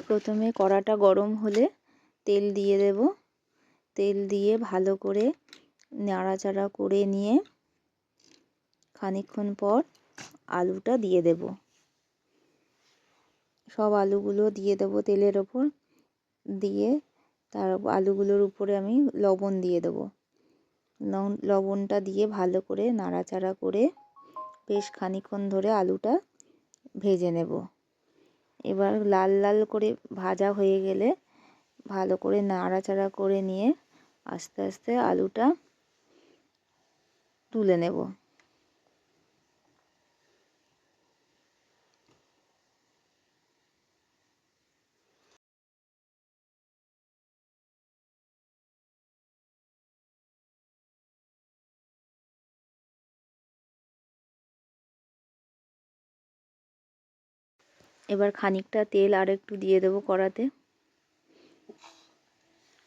প্রথমে কড়াটা গরম হলে তেল দিয়ে দেব। তেল দিয়ে ভালো করে নাড়াচাড়া করে নিয়ে খানিকক্ষণ পর আলুটা দিয়ে দেব। সব আলুগুলো দিয়ে দেব তেলের ওপর। দিয়ে তার আলুগুলোর উপরে আমি লবণ দিয়ে দেব। লবণটা দিয়ে ভালো করে নাড়াচাড়া করে বেশ খানিকক্ষণ ধরে আলুটা ভেজে নেব। এবার লাল লাল করে ভাজা হয়ে গেলে ভালো করে নাড়াচাড়া করে নিয়ে আস্তে আস্তে আলুটা তুলে নেব। এবার খানিকটা তেল আর একটু দিয়ে দেবো কড়াতে।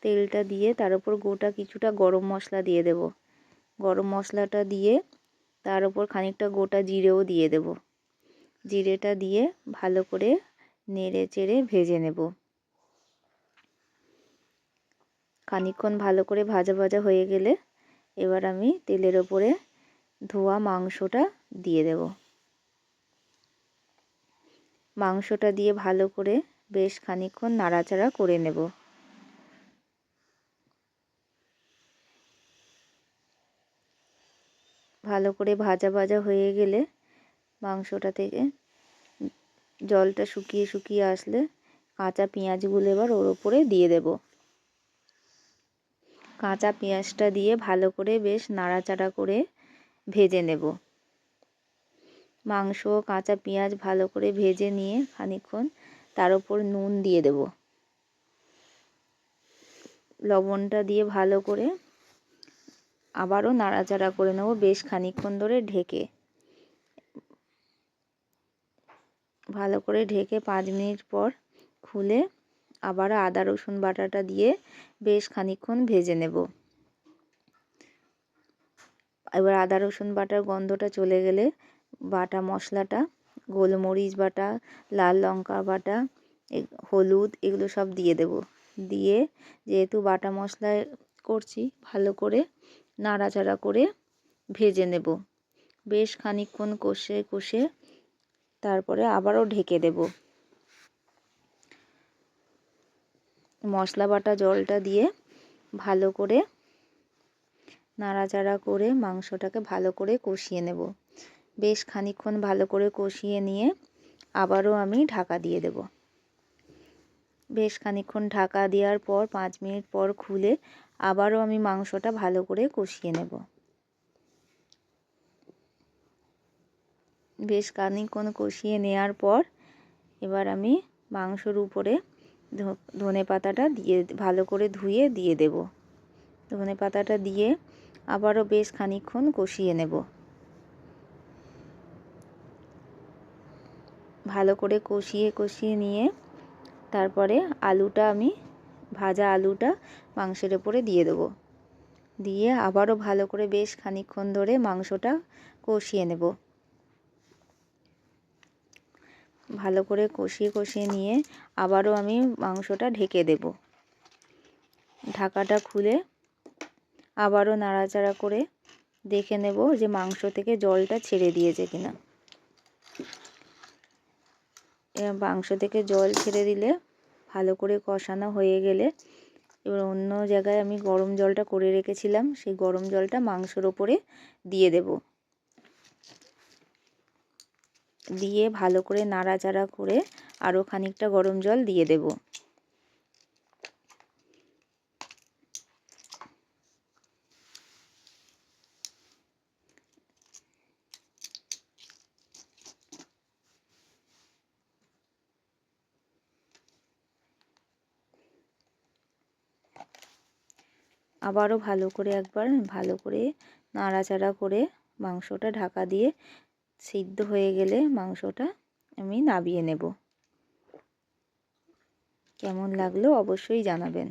তেলটা দিয়ে তার উপর গোটা কিছুটা গরম মশলা দিয়ে দেব। গরম মশলাটা দিয়ে তার উপর খানিকটা গোটা জিরেও দিয়ে দেব। জিরেটা দিয়ে ভালো করে নেড়ে চেড়ে ভেজে নেব। খানিকক্ষণ ভালো করে ভাজা ভাজা হয়ে গেলে এবার আমি তেলের ওপরে ধোয়া মাংসটা দিয়ে দেব। মাংসটা দিয়ে ভালো করে বেশ খানিকক্ষণ নাড়াচাড়া করে নেব। ভালো করে ভাজা ভাজা হয়ে গেলে মাংসটা থেকে জলটা শুকিয়ে শুকিয়ে আসলে কাঁচা পেঁয়াজগুলো এবার ওর ওপরে দিয়ে দেব। কাঁচা পেঁয়াজটা দিয়ে ভালো করে বেশ নাড়াচাড়া করে ভেজে নেব। মাংস কাঁচা পেঁয়াজ ভালো করে ভেজে নিয়ে খানিকক্ষণ তার উপর নুন দিয়ে দেব। লবণটা দিয়ে ভালো করে আবারও নাড়াচাড়া করে নেব বেশ খানিকক্ষণ ধরে ঢেকে। ভালো করে ঢেকে 5 মিনিট পর খুলে আবার আদা রসুন বাটাটা দিয়ে বেশ খানিকক্ষণ ভেজে নেব। এবার আদা রসুন বাটার গন্ধটা চলে গেলে বাটা মশলাটা গোলমরিচ বাটা, লাল লঙ্কা বাটা, হলুদ এগুলো সব দিয়ে দেব। দিয়ে যেহেতু বাটা মশলায় করছি ভালো করে নাড়াচাড়া করে ভেজে নেব। বেশ খানিকক্ষণ কষে কষে তারপরে আবারও ঢেকে দেব। মশলা বাটা জলটা দিয়ে ভালো করে নাড়াচাড়া করে মাংসটাকে ভালো করে কষিয়ে নেব। বেশ খানিকক্ষণ ভালো করে কষিয়ে নিয়ে আবারও আমি ঢাকা দিয়ে দেব। বেশ খানিকক্ষণ ঢাকা দেওয়ার পর 5 মিনিট পর খুলে আবারও আমি মাংসটা ভালো করে কষিয়ে নেব। বেশ খানিকক্ষণ কষিয়ে নেওয়ার পর এবার আমি মাংসর উপরে ধনেপাতাটা দিয়ে ভালো করে ধুয়ে দিয়ে দেব। ধনেপাতাটা দিয়ে আবারও বেশ খানিকক্ষণ কষিয়ে নেব। ভালো করে কষিয়ে কষিয়ে নিয়ে তারপরে আলুটা আমি ভাজা আলুটা মাংসের উপরে দিয়ে দেবো। দিয়ে আবারও ভালো করে বেশ খানিকক্ষণ ধরে মাংসটা কষিয়ে নেব। ভালো করে কষিয়ে কষিয়ে নিয়ে আবারও আমি মাংসটা ঢেকে দেব। ঢাকাটা খুলে আবারও নাড়াচাড়া করে দেখে নেব যে মাংস থেকে জলটা ছেড়ে দিয়েছে কিনা। মাংস থেকে জল ছেড়ে দিলে ভালো করে কষানো হয়ে গেলে এবার অন্য জায়গায় আমি গরম জলটা করে রেখেছিলাম সেই গরম জলটা মাংসের ওপরে দিয়ে দেব। দিয়ে ভালো করে নাড়াচাড়া করে আরও খানিকটা গরম জল দিয়ে দেব। আবারও ভালো করে একবার ভালো করে নাড়াচাড়া করে মাংসটা ঢাকা দিয়ে সিদ্ধ হয়ে গেলে মাংসটা আমি নামিয়ে নেব। কেমন লাগলো অবশ্যই জানাবেন।